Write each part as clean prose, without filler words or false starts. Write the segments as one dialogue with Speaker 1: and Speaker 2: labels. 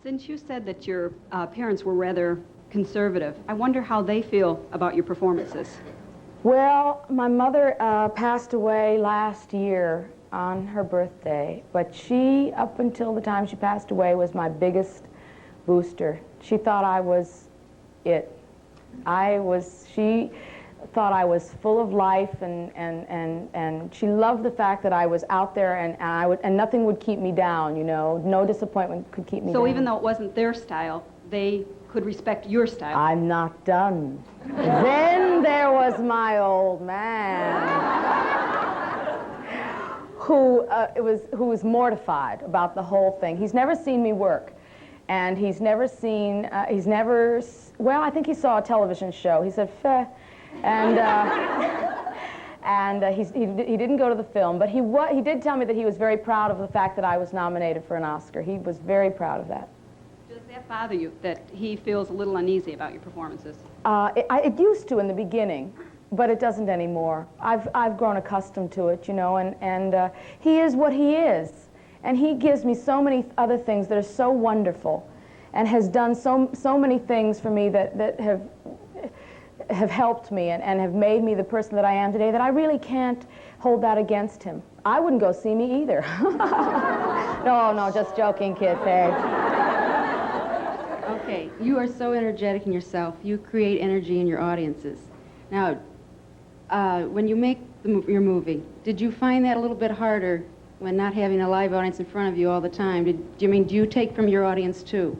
Speaker 1: Since you said that your parents were rather conservative, I wonder how they feel about your performances.
Speaker 2: Well, my mother passed away last year on her birthday, but she, up until the time she passed away, was my biggest booster. She thought I was it. She thought I was full of life, and she loved the fact that I was out there, and nothing would keep me down, you know. No disappointment could keep me down.
Speaker 1: So even though it wasn't their style, they could respect your style.
Speaker 2: I'm not done. Then there was my old man, who was mortified about the whole thing. He's never seen me work, and he's never, well, I think he saw a television show. He said, "Feh," and he didn't go to the film, but he did tell me that he was very proud of the fact that I was nominated for an Oscar. He was very proud of that.
Speaker 1: Does that bother you, that he feels a little uneasy about your performances?
Speaker 2: It used to in the beginning, but it doesn't anymore. I've grown accustomed to it, you know, and he is what he is. And he gives me so many other things that are so wonderful, and has done so many things for me that have helped me and have made me the person that I am today, that I really can't hold that against him. I wouldn't go see me either. No, just joking, kids, hey.
Speaker 3: Okay, you are so energetic in yourself. You create energy in your audiences. Now, when you make your movie, did you find that a little bit harder when not having a live audience in front of you all the time? Do you take from your audience too?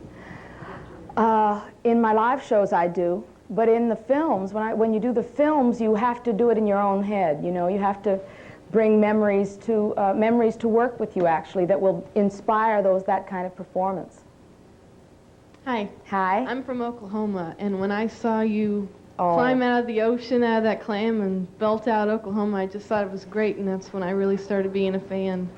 Speaker 2: In my live shows, I do. But in the films, when you do the films, you have to do it in your own head. You know, you have to bring memories to work with you, actually, that will inspire that kind of performance.
Speaker 4: Hi.
Speaker 2: Hi.
Speaker 4: I'm from Oklahoma, and when I saw you climb out of the ocean, out of that clam, and belt out Oklahoma, I just thought it was great, and that's when I really started being a fan.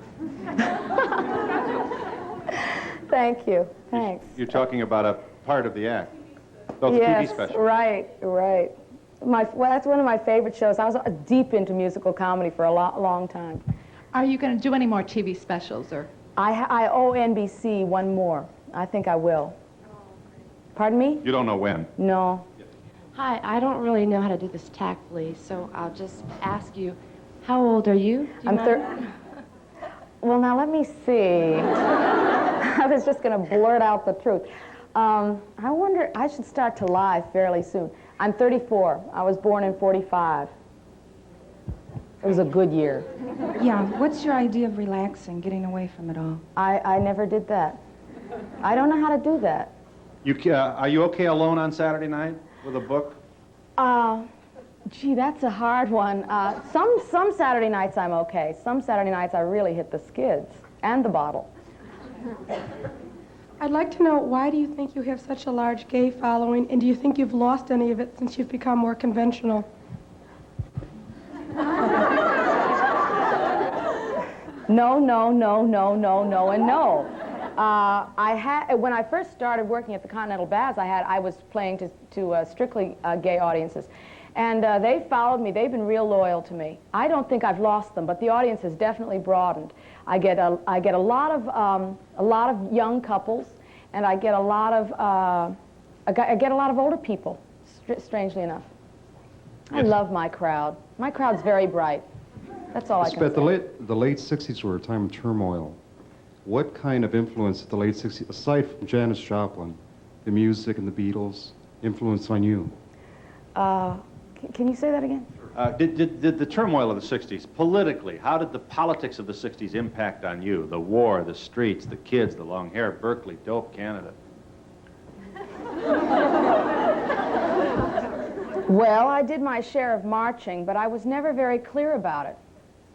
Speaker 2: Thank you. Thanks.
Speaker 5: You're talking about a part of the act. Oh, the
Speaker 2: yes,
Speaker 5: TV special.
Speaker 2: Right. That's one of my favorite shows. I was deep into musical comedy for a long time.
Speaker 6: Are you going to do any more TV specials, or?
Speaker 2: I owe NBC one more. I think I will. Pardon me?
Speaker 5: You don't know when?
Speaker 2: No.
Speaker 7: Hi, I don't really know how to do this tactfully, so I'll just ask you, how old are you?
Speaker 2: I'm 30. Well, now let me see. I was just going to blurt out the truth. I wonder, I should start to lie fairly soon. I'm 34. I was born in 45. It was a good year.
Speaker 8: Yeah, what's your idea of relaxing, getting away from it all?
Speaker 2: I never did that. I don't know how to do that.
Speaker 5: Are you okay alone on Saturday night with a book?
Speaker 2: Gee, that's a hard one. Some Saturday nights I'm okay. Some Saturday nights I really hit the skids and the bottle.
Speaker 9: I'd like to know, why do you think you have such a large gay following, and do you think you've lost any of it since you've become more conventional?
Speaker 2: No, and no. When I first started working at the Continental Baths, I was playing to strictly gay audiences, and they followed me. They've been real loyal to me. I don't think I've lost them, but the audience has definitely broadened. I get a lot of young couples, and I get a lot of older people. Strangely enough, yes. I love my crowd. My crowd's very bright. That's all I can say.
Speaker 10: The late '60s were a time of turmoil. What kind of influence did the late '60s, aside from Janis Joplin, the music and the Beatles, influence on you?
Speaker 2: Can you say that again?
Speaker 5: Did the turmoil of the '60s, politically, how did the politics of the '60s impact on you? The war, the streets, the kids, the long hair, Berkeley, dope, Canada.
Speaker 2: Well, I did my share of marching, but I was never very clear about it,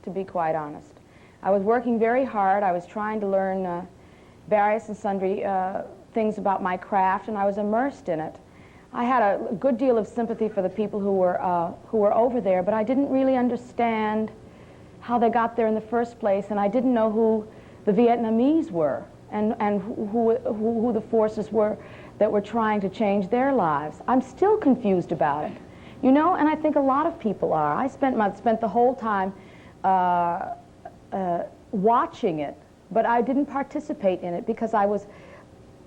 Speaker 2: to be quite honest. I was working very hard. I was trying to learn various and sundry things about my craft, and I was immersed in it. I had a good deal of sympathy for the people who were over there, but I didn't really understand how they got there in the first place, and I didn't know who the Vietnamese were and who the forces were that were trying to change their lives. I'm still confused about it, you know, and I think a lot of people are. I spent the whole time watching it, but I didn't participate in it because I was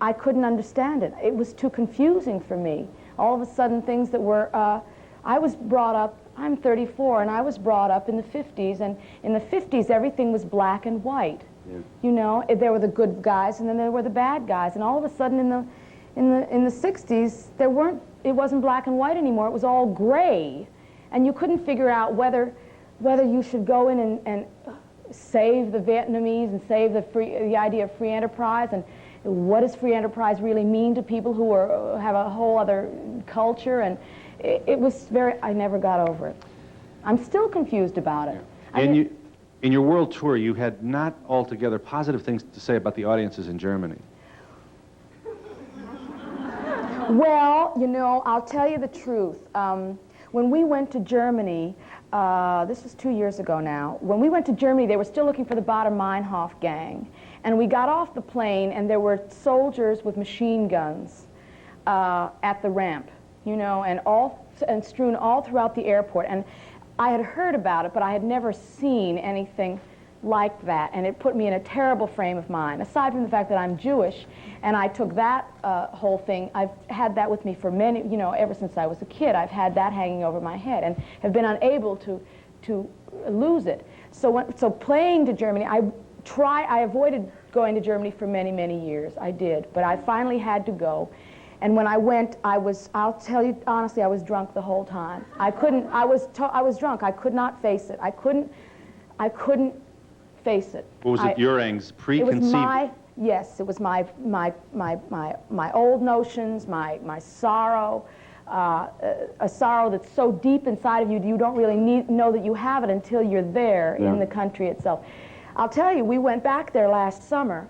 Speaker 2: I couldn't understand it. It was too confusing for me. All of a sudden, things that were, I was brought up, I'm 34, and I was brought up in the 50s, and in the 50s, everything was black and white. Yeah. You know, there were the good guys, and then there were the bad guys, and all of a sudden, in the 60s, it wasn't black and white anymore. It was all gray, and you couldn't figure out whether you should go in and save the Vietnamese and save the idea of free enterprise, and what does free enterprise really mean to people who have a whole other culture, and it was I never got over it. I'm still confused about it.
Speaker 5: Yeah. In your world tour, you had not altogether positive things to say about the audiences in Germany.
Speaker 2: Well, you know, I'll tell you the truth. When we went to Germany, this was 2 years ago now, when we went to Germany, they were still looking for the Baader-Meinhof gang. And we got off the plane, and there were soldiers with machine guns at the ramp, you know, and strewn all throughout the airport. And I had heard about it, but I had never seen anything like that, and it put me in a terrible frame of mind. Aside from the fact that I'm Jewish, and I took that whole thing, I've had that with me for many, you know, ever since I was a kid. I've had that hanging over my head, and have been unable to lose it. So playing to Germany, I avoided going to Germany for many, many years. I did, but I finally had to go. And when I went, I'll tell you honestly, I was drunk the whole time. I was drunk. I could not face it. I couldn't face it.
Speaker 5: What was it, your preconceived?
Speaker 2: Yes, it was my old notions, my sorrow, a sorrow that's so deep inside of you, you don't really know that you have it until you're there in the country itself. I'll tell you, we went back there last summer,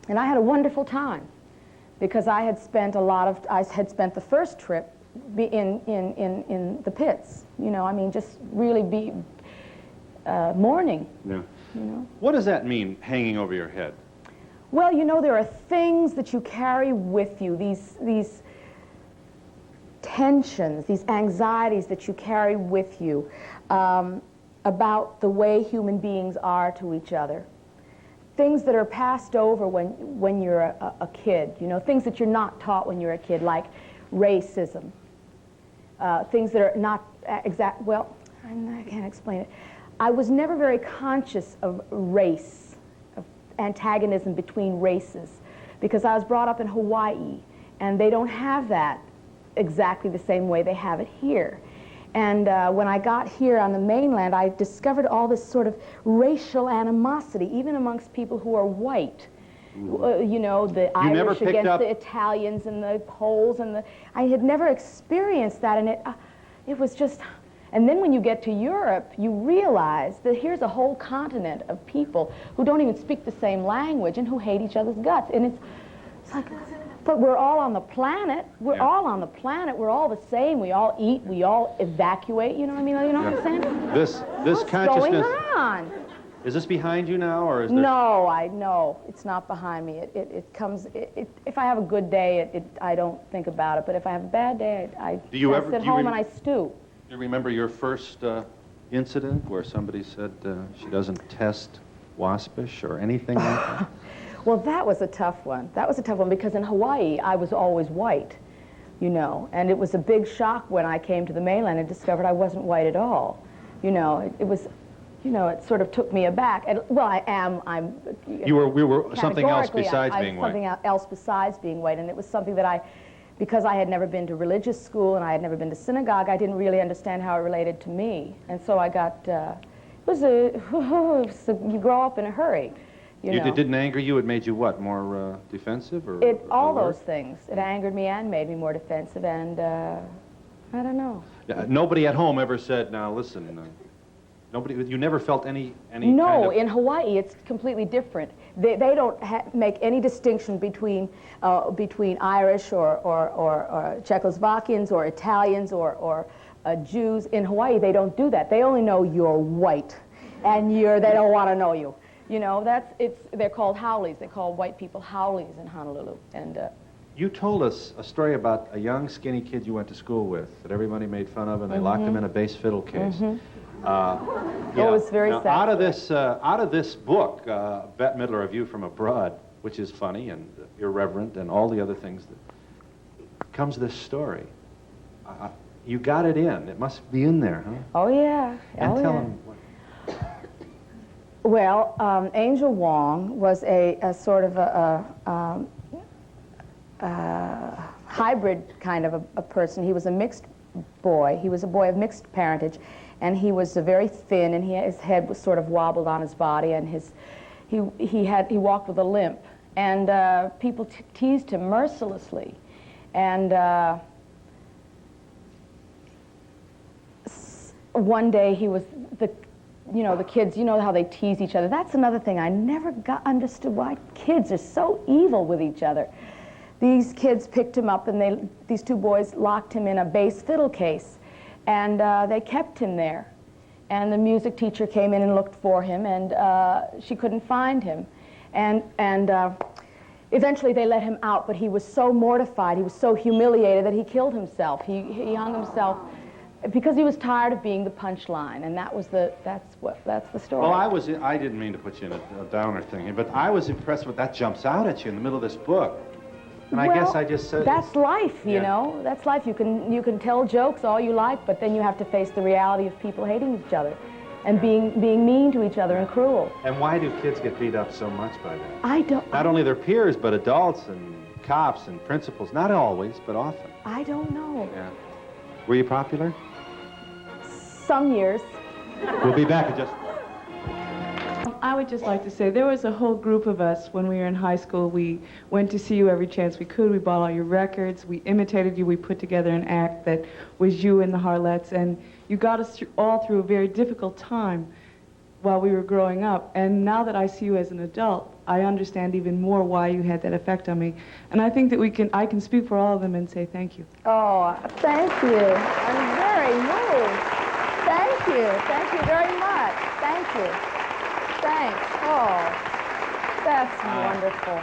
Speaker 2: and I had a wonderful time, because I had spent the first trip in the pits, you know, I mean, just really mourning. Yeah. You know?
Speaker 5: What does that mean, hanging over your head?
Speaker 2: Well, you know, there are things that you carry with you, these tensions, these anxieties that you carry with you about the way human beings are to each other. Things that are passed over when you're a kid, you know, things that you're not taught when you're a kid, like racism. Things that are not well, I can't explain it. I was never very conscious of race, of antagonism between races, because I was brought up in Hawaii, and they don't have that exactly the same way they have it here. And when I got here on the mainland, I discovered all this sort of racial animosity, even amongst people who are white. You know, the Irish against the Italians and the Poles, and I had never experienced that, and it was just. And then when you get to Europe, you realize that here's a whole continent of people who don't even speak the same language and who hate each other's guts. And it's like, but we're all on the planet. We're all on the planet. We're all the same. We all eat. We all evacuate. You know what I mean? You know what I'm saying?
Speaker 5: This
Speaker 2: What's
Speaker 5: consciousness.
Speaker 2: going on?
Speaker 5: Is this behind you now, or is there...
Speaker 2: No, it's not behind me. It comes. If I have a good day, I don't think about it. But if I have a bad day, I sit home and I stew.
Speaker 5: Do you remember your first incident where somebody said she doesn't test waspish or anything like that?
Speaker 2: Well, that was a tough one. That was a tough one because in Hawaii, I was always white, you know, and it was a big shock when I came to the mainland and discovered I wasn't white at all. You know, it was, you know, it sort of took me aback. And, well, I'm...
Speaker 5: We were something else besides being white.
Speaker 2: Something else besides being white, and it was something that because I had never been to religious school and I had never been to synagogue, I didn't really understand how it related to me. And so I got, you grow up in a hurry. You know.
Speaker 5: It didn't anger you? It made you what, more defensive? Or
Speaker 2: all those things. It angered me and made me more defensive, and I don't know.
Speaker 5: Nobody at home ever said, now listen, you never felt any
Speaker 2: No,
Speaker 5: kind of...
Speaker 2: in Hawaii it's completely different. They don't make any distinction between Irish or Czechoslovakians or Italians or Jews. In Hawaii they don't do that. They only know you're white, and they don't want to know you. You know, they're called haoles. They call white people haoles in Honolulu. And
Speaker 5: you told us a story about a young, skinny kid you went to school with that everybody made fun of, and they locked him in a bass fiddle case.
Speaker 2: It was very sad.
Speaker 5: Out of this book, Bette Midler, A View from Abroad, which is funny and irreverent and all the other things, that comes this story. You got it in. It must be in there, huh?
Speaker 2: Oh, yeah.
Speaker 5: And
Speaker 2: oh,
Speaker 5: tell
Speaker 2: yeah.
Speaker 5: them what.
Speaker 2: Well, Angel Wong was a sort of a hybrid kind of a person. He was a mixed boy. He was a boy of mixed parentage, and he was very thin, and his head was sort of wobbled on his body, and he walked with a limp, and people teased him mercilessly, and one day he was the kids, you know how they tease each other. That's another thing I never understood, why kids are so evil with each other. These kids picked him up, and these two boys locked him in a bass fiddle case, and they kept him there. And the music teacher came in and looked for him, and she couldn't find him. And eventually they let him out, but he was so mortified, he was so humiliated that he killed himself. He hung himself because he was tired of being the punchline, and that's the story.
Speaker 5: Well, I didn't mean to put you in a downer thing, but I was impressed with that jumps out at you in the middle of this book. And I guess I just said...
Speaker 2: That's life, you know. That's life. You can tell jokes all you like, but then you have to face the reality of people hating each other and being mean to each other and cruel.
Speaker 5: And why do kids get beat up so much by that?
Speaker 2: I don't...
Speaker 5: Not only their peers, but adults and cops and principals. Not always, but often.
Speaker 2: I don't know.
Speaker 5: Yeah. Were you popular?
Speaker 2: Some years.
Speaker 5: We'll be back in just...
Speaker 11: I would just like to say there was a whole group of us when we were in high school. We went to see you every chance we could. We bought all your records. We imitated you. We put together an act that was you and the Harlettes. And you got us all through a very difficult time while we were growing up. And now that I see you as an adult, I understand even more why you had that effect on me. And I think that I can speak for all of them and say thank you.
Speaker 2: Oh, thank you. I'm very moved. Thank you. Thank you very much. Thank you. Thanks. Oh, that's wonderful.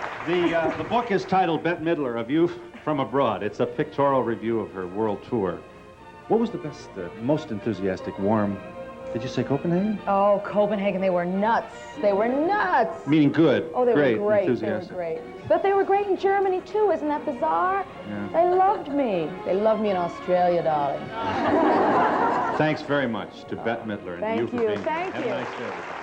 Speaker 5: The book is titled Bette Midler, A View from Abroad. It's a pictorial review of her world tour. What was the best, most enthusiastic, warm... Did you say Copenhagen?
Speaker 2: Oh, Copenhagen, they were nuts. They were nuts.
Speaker 5: Meaning good.
Speaker 2: Oh, they
Speaker 5: great,
Speaker 2: were great.
Speaker 5: enthusiastic.
Speaker 2: They were great. But they were great in Germany, too. Isn't that bizarre?
Speaker 5: Yeah.
Speaker 2: They loved me. They loved me in Australia, darling.
Speaker 5: Thanks very much to Bette Midler and
Speaker 2: Thank
Speaker 5: you for
Speaker 2: you.
Speaker 5: being here.
Speaker 2: Thank
Speaker 5: Have
Speaker 2: you.
Speaker 5: a nice day, everybody.